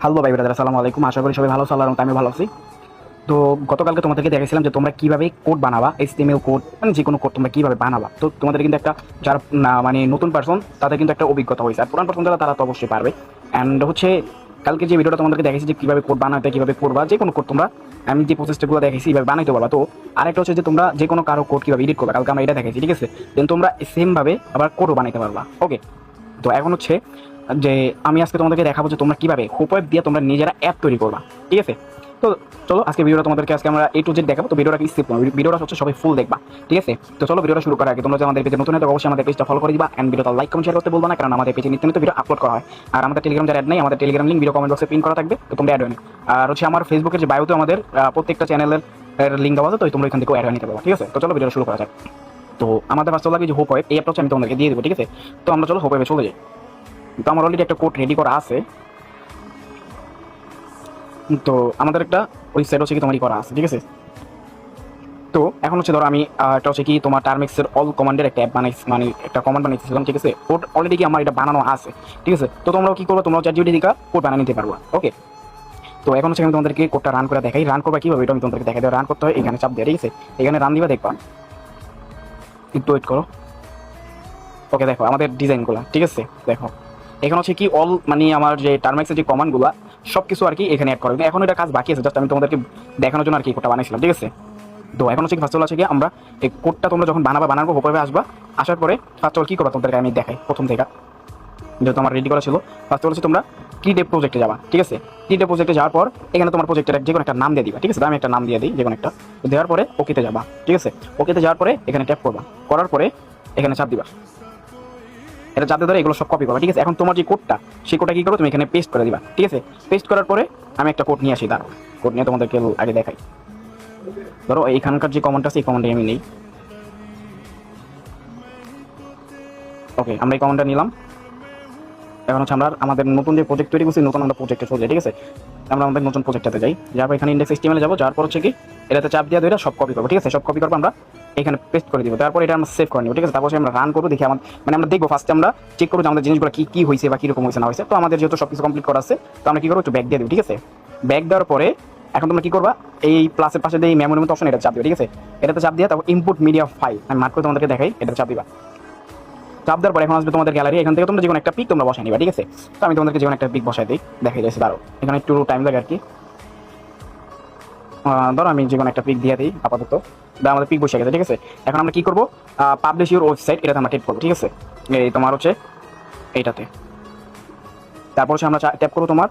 Hello ভাই brother, আসসালামু আলাইকুম। আশা করি সবাই ভালো আছো, আল্লাহর রহমতে আমি ভালো আছি। তো গতকালকে তোমাদেরকে দেখেছিলাম যে তোমরা কিভাবে কোড বানাবা, HTML কোড মানে যে কোনো কোড তোমরা কিভাবে বানাবা। তো তোমাদের কিন্তু একটা যারা না মানে নতুন পার্সন তাদের কিন্তু একটা অভিজ্ঞতা হয়েছে, আর পুরান পার্সন যারা তারা তো অবশ্যই পারবে। অ্যান্ড হচ্ছে কালকে যে ভিডিওটা তোমাদেরকে দেখেছি যে কীভাবে কোড বানাতে, কীভাবে করবা, যে কোনো কোড তোমরা আমি যে প্রসেসটাগুলো দেখেছি এইভাবে বানাইতে পারবা। তো আরেকটা হচ্ছে যে তোমরা যে কোনো কারো কোড কীভাবে এডিট করবা, কালকে আমরা এটা দেখেছি, ঠিক আছে। দেন তোমরা সেমভাবে আবার কোডও বানাইতে পারবা। ওকে, তো এখন হচ্ছে যে আমি আজকে তোমাদেরকে দেখাবো যে তোমরা কিভাবে হোপ ওয়েব দিয়ে তোমরা নিজেরা অ্যাপ তৈরি করবা, ঠিক আছে। তো চলো আজকে ভিডিওটা তোমাদেরকে আজকে আমরা A to Z দেখাবো। তো ভিডিওটা কি স্কিপ করো, ভিডিওটা হচ্ছে সবাই ফুল দেখবা, ঠিক আছে। তো চলো ভিডিওটা শুরু করার আগে তোমরা যে আমাদের পেজে নতুন হলে অবশ্যই আমাদের পেজটা ফলো করে দিবা, এন্ড ভিডিওটা লাইক কমেন্ট শেয়ার করতে বলবা না, কারণ আমাদের পেজে নিত্য নতুন ভিডিও আপলোড করা হয়। আর আমাদের টেলিগ্রাম যারা অ্যাড নেই, আমাদের টেলিগ্রাম লিঙ্ক ভিডিও কমেন্ট বক্সে পিন করা থাকবে, তো তোমরা অ্যাড হয়ে নিও। আর হচ্ছে আমার ফেসবুকের যে বায়োতে আমাদের প্রত্যেকটা চ্যানেলের লিঙ্ক দেওয়া আছে, তো তোমরা এখান থেকে অ্যাড হয়ে নিতে পারো, ঠিক আছে। তো চলো ভিডিওটা শুরু করা যাক। তো আমাদের ফার্স্ট লাগবে যে হোপ ওয়েব, এই অ্যাপটা হচ্ছে আমি তোমাদেরকে দিয়ে দেবো, ঠিক আছে। তো আমরা চলো হোপ ওয়েবে চলে যাই। তো আমার অলরেডি একটা কোড রেডি করা আছে। তো আমাদের একটা ওয়েবসাইট হচ্ছে কি তোমারই করা আছে, ঠিক আছে। তো এখন হচ্ছে ধরো আমি একটা হচ্ছে কি তোমার টার্মেক্সের অল কমান্ডের একটা অ্যাপ বানাইছি, মানে একটা কমান্ড বানাইছিলাম, ঠিক আছে। কোড অলরেডি কি আমার এটা বানানো আছে, ঠিক আছে। তো তোমরাও কি করবো, তোমরাও চ্যাটজিপিটি থেকে কোড বানিয়ে নিতে পারবো। ওকে, তো এখন হচ্ছে আমি তোমাদেরকে কোডটা রান করে দেখাই। রান করবা কীভাবে এটা আমি তোমাদেরকে দেখাই দেবো। রান করতে হয় এখানে চাপ দিয়ে, ঠিক আছে। এখানে রান দিবা, দেখবা, একটু ওয়েট করো। ওকে, দেখো আমাদের ডিজাইনগুলো, ঠিক আছে। দেখো এখানে হচ্ছে কি অল মানে আমার যে টার্মেক্সের যে কমান্ডগুলো সব কিছু আর কি এখানে অ্যাড করবে। এখন এটা কাজ বাকি আছে, জাস্ট আমি তোমাদেরকে দেখানোর জন্য আর কি কোডটা বানাইছিলাম, ঠিক আছে। তো এখন হচ্ছে কি ফার্স্ট অল আছে কি আমরা এই কোডটা তোমরা যখন বানাবো হোপওয়েবে আসবা, আসার পরে ফার্স্ট অল কি করবা তোমাদেরকে আমি দেখাই প্রথম থেকে, যেহেতু আমার রেডি করা ছিল। ফার্স্ট অল হচ্ছে তোমরা ক্রিয়েট প্রজেক্টে যাবা, ঠিক আছে। ক্রিয়েট প্রজেক্টে যাওয়ার পর এখানে তোমার প্রজেক্টের যে কোনো একটা নাম দিয়ে দিবা, ঠিক আছে। আমি একটা নাম দিয়ে দিই যে কোনো একটা, দেওয়ার পরে ওকেতে যাবা, ঠিক আছে। ওকেতে যাওয়ার পরে এখানে ট্যাপ করবা, করার পরে এখানে চাপ দিবা। এটা যাতে ধরে এগুলো সব কপি করবা, ঠিক আছে। এখন তোমার যে কোডটা সেই কোডটা কি করো তুমি এখানে পেস্ট করে দিবা, ঠিক আছে। পেস্ট করার পরে আমি একটা কোড নিয়ে আসি, দাঁড়া কোড নিয়ে তোমাদেরকে আগে দেখাই। ধরো এইখানকার যে কমেন্ট আছে এই কমেন্টে আমি নেই। ওকে, আমরা এই কমেন্টটা নিলাম। এখন হচ্ছে আমরা আমাদের নতুন যে প্রজেক্ট তৈরি করছি, নতুন আমরা প্রজেক্টে চলে যাই, ঠিক আছে। আমরা আমাদের নতুন প্রজেক্টটাতে যাই, যারপর এখানে ইন্ডেক্স HTML যাবো, যাওয়ার পর হচ্ছে কি এটাতে চাপ দিয়ে ধরে সব কপি করবো, ঠিক আছে। সব কপি করবো আমরা এখানে পেস্ট করে দিব, তারপর এটা আমরা সেভ করে নিব, ঠিক আছে। তারপর আমরা রান করবো, দেখি আমাদের মানে আমরা দেখবো ফার্স্টে আমরা চেক করবো যে আমাদের জিনিসগুলো কি কি হয়েছে বা কীরকম হয়েছে না হয়েছে। তো আমাদের যেহেতু সব কিছু কমপ্লিট করা আছে, তো আমরা কি করবো একটু ব্যাক দিয়ে দেবো, ঠিক আছে। ব্যাক দেওয়ার পরে এখন তোমরা কি করবা, এই প্লাসের পাশে দিয়ে মেমোরির মতো অপশন এটা চাপ দিবে, ঠিক আছে। এটাতে চাপ দিয়ে তারপর ইনপুট মিডিয়া ফাইল আমি মার্ক করে তোমাদেরকে দেখাই, এটা চাপ দিবা। চাপ দেওয়ার পরে এখন আসবে তোমাদের গ্যালারি, এখান থেকে তোমরা যে কোনো একটা পিক তোমরা বসাই নিবা, ঠিক আছে। তো আমি তোমাদেরকে যে কোনো একটা পিক বসাই দিই, দেখাই যাচ্ছে। দাঁড়ো এখানে একটু টাইম লাগে আর কি। ধরো আমি যে কোনো একটা পিক দিয়ে দিই আপাতত, আমাদের পিক বসে গেছে, ঠিক আছে। এখন আমরা কি করবো, পাবলিশ ইউর ওয়েবসাইট এটাতে আমরা ট্যাপ করবো, ঠিক আছে। এই তোমার হচ্ছে এইটাতে, তারপর হচ্ছে আমরা ট্যাপ করবো তোমার